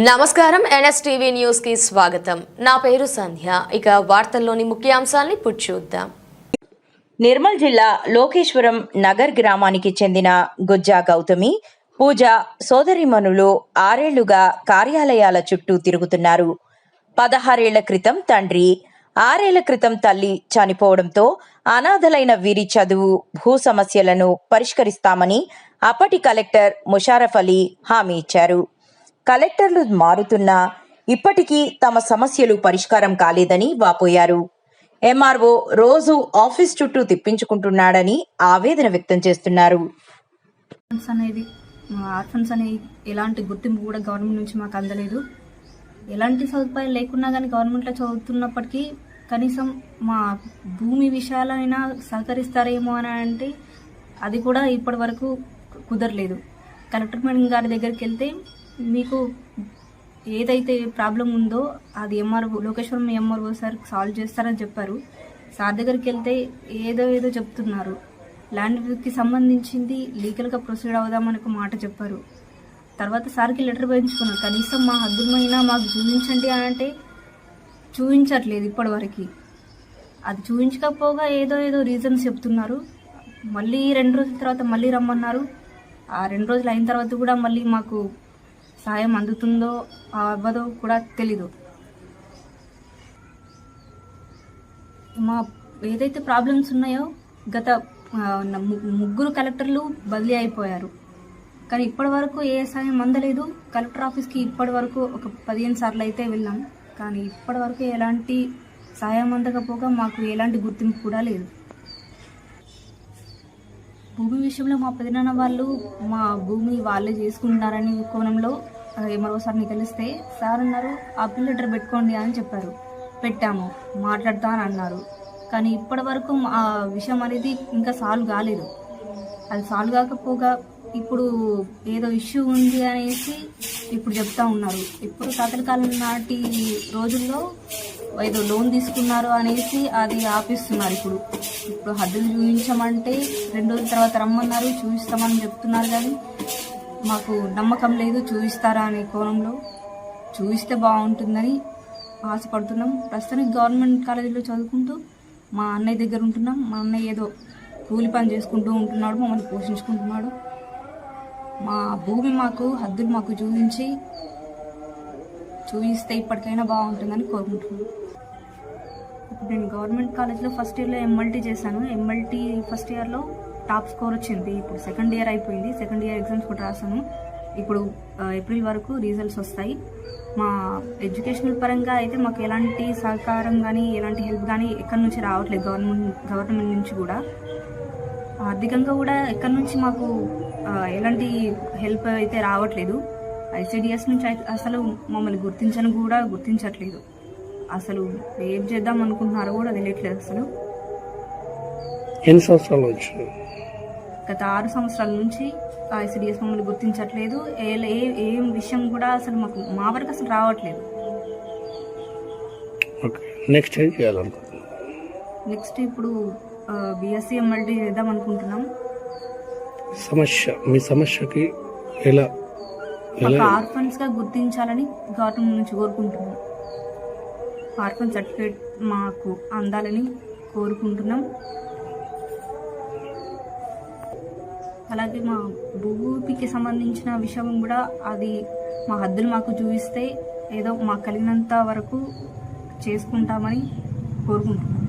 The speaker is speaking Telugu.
నమస్కారం ఎన్ఎస్టీవీ న్యూస్ కి స్వాగతం. నా పేరు సంధ్య. ఇక వార్తల్లోని ముఖ్యాంశాలని చూద్దాం. నిర్మల్ జిల్లా లోకేశ్వరం నగర్ గ్రామానికి చెందిన గుజ్జా గౌతమి, పూజ సోదరిమణులు 6 ఏళ్లుగా కార్యాలయాల చుట్టూ తిరుగుతున్నారు. 16 ఏళ్ల క్రితం తండ్రి, 6 ఏళ్ల క్రితం తల్లి చనిపోవడంతో అనాథలైన వీరి చదువు, భూ సమస్యలను పరిష్కరిస్తామని అప్పటి కలెక్టర్ ముషారఫ్ అలీ హామీ ఇచ్చారు. కలెక్టర్లు మారుతున్నా ఇప్పటికీ తమ సమస్యలు పరిష్కారం కాలేదని వాపోయారు. ఎంఆర్ఓ రోజు ఆఫీస్ చుట్టూ తిప్పించుకుంటున్నాడని ఆవేదన వ్యక్తం చేస్తున్నారు. ఆర్ఫన్స్ అనే ఎలాంటి గుర్తింపు కూడా గవర్నమెంట్ నుంచి మాకు అందలేదు. ఎలాంటి సదుపాయాలు లేకున్నా కానీ గవర్నమెంట్లో చదువుతున్నప్పటికీ కనీసం మా భూమి విషయాలైనా సహకరిస్తారేమో అని అంటే అది కూడా ఇప్పటి వరకు కుదరలేదు. కలెక్టర్ మేడం గారి దగ్గరికి వెళ్తే మీకు ఏదైతే ప్రాబ్లం ఉందో అది లోకేశ్వరం ఎంఆర్ఓ సార్ సాల్వ్ చేస్తారని చెప్పారు. సార్ దగ్గరికి వెళ్తే ఏదో చెప్తున్నారు. ల్యాండ్కి సంబంధించింది లీగల్గా ప్రొసీడ్ అవుదామని ఒక మాట చెప్పారు. తర్వాత సార్కి లెటర్ వేయించుకున్నారు. కనీసం మా హద్దుమైనా మాకు చూపించండి అని అంటే చూపించట్లేదు ఇప్పటివరకు. అది చూపించకపోగా ఏదో రీజన్స్ చెప్తున్నారు. మళ్ళీ 2 రోజుల తర్వాత మళ్ళీ రమ్మన్నారు. ఆ 2 రోజులు అయిన తర్వాత కూడా మళ్ళీ మాకు సాయం అందుతుందో అవ్వదో కూడా తెలీదు. మా ఏదైతే ప్రాబ్లమ్స్ ఉన్నాయో గత 3 కలెక్టర్లు బదిలీ అయిపోయారు. కానీ ఇప్పటి వరకు ఏ సాయం అందలేదు. కలెక్టర్ ఆఫీస్కి ఇప్పటి వరకు ఒక 15 సార్లు అయితే వెళ్ళాం. కానీ ఇప్పటి వరకు ఎలాంటి సాయం అందకపోగా మాకు ఎలాంటి గుర్తింపు కూడా లేదు. భూమి విషయంలో మా పెదనాన్న వాళ్ళు మా భూమి వాళ్ళే చేసుకుంటున్నారని కోణంలో ఎంఆర్ఓ సార్ని తెలిస్తే సార్ అన్నారు ఆ బిల్ లెటర్ పెట్టుకోండి అని చెప్పారు. పెట్టాము, మాట్లాడతా అని అన్నారు. కానీ ఇప్పటి వరకు ఆ విషయం అనేది ఇంకా సాల్వ్ కాలేదు. అది సాల్వ్ కాకపోగా ఇప్పుడు ఏదో ఇష్యూ ఉంది అనేసి ఇప్పుడు చెప్తా ఉన్నారు. ఇప్పుడు తాతల కాలం నాటి రోజుల్లో ఏదో లోన్ తీసుకున్నారు అనేసి అది ఆపిస్తున్నారు. ఇప్పుడు హద్దులు చూపించమంటే 2 రోజుల తర్వాత రమ్మన్నారు, చూపిస్తామని చెప్తున్నారు. కానీ మాకు నమ్మకం లేదు చూపిస్తారా అనే కోణంలో. చూపిస్తే బాగుంటుందని ఆశపడుతున్నాం. ప్రస్తుతానికి గవర్నమెంట్ కాలేజీలో చదువుకుంటూ మా అన్నయ్య దగ్గర ఉంటున్నాం. మా అన్నయ్య ఏదో కూలి పని చేసుకుంటూ ఉంటున్నాడు, మమ్మల్ని పోషించుకుంటున్నాడు. మా భూమి హద్దులు మాకు చూపిస్తే ఇప్పటికైనా బాగుంటుందని కోరుకుంటున్నాను. ఇప్పుడు నేను గవర్నమెంట్ కాలేజ్లో ఫస్ట్ ఇయర్లో ఎంఎల్టీ చేశాను. ఎంఎల్టీ ఫస్ట్ ఇయర్లో టాప్ స్కోర్ వచ్చింది. ఇప్పుడు సెకండ్ ఇయర్ అయిపోయింది. సెకండ్ ఇయర్ ఎగ్జామ్స్ కూడా రాశాను. ఇప్పుడు ఏప్రిల్ వరకు రిజల్ట్స్ వస్తాయి. మా ఎడ్యుకేషనల్ పరంగా అయితే మాకు ఎలాంటి సహకారం కానీ ఎలాంటి హెల్ప్ కానీ ఎక్కడి నుంచి రావట్లేదు. గవర్నమెంట్ నుంచి కూడా ఆర్థికంగా కూడా ఎక్కడి నుంచి మాకు ఎలాంటి హెల్ప్ అయితే రావట్లేదు. ఐసిడిఎస్ నుంచి అసలు మమ్మల్ని గుర్తించట్లేదు. అసలు ఏం చేద్దాం అనుకుంటున్నారో కూడా తెలియట్లేదు. అసలు ఎన్ని సంవత్సరాలు వచ్చాయి? గత 6 సంవత్సరాల నుంచి ఐసిడిఎస్ మమ్మల్ని గుర్తించట్లేదు. ఏ విషయం కూడా అసలు మా వరకు అసలు రావట్లేదు. నెక్స్ట్ ఏం చేయాలనుకుంటున్నాం? నెక్స్ట్ ఇప్పుడు బిఎస్సీ ఎంఎల్టీ చేద్దాం అనుకుంటున్నాం. మీ సమస్యకి ఎలా ఆర్ఫన్స్ గా గుర్తించాలని గవర్నమెంట్ నుంచి కోరుకుంటున్నాం. ఆర్ఫన్ సర్టిఫికేట్ మాకు అందాలని కోరుకుంటున్నాం. అలాగే మా భూమికి సంబంధించిన విషయం కూడా అది మా హద్దులు మాకు చూపిస్తే ఏదో మాకు కలిగినంత వరకు చేసుకుంటామని కోరుకుంటున్నాం.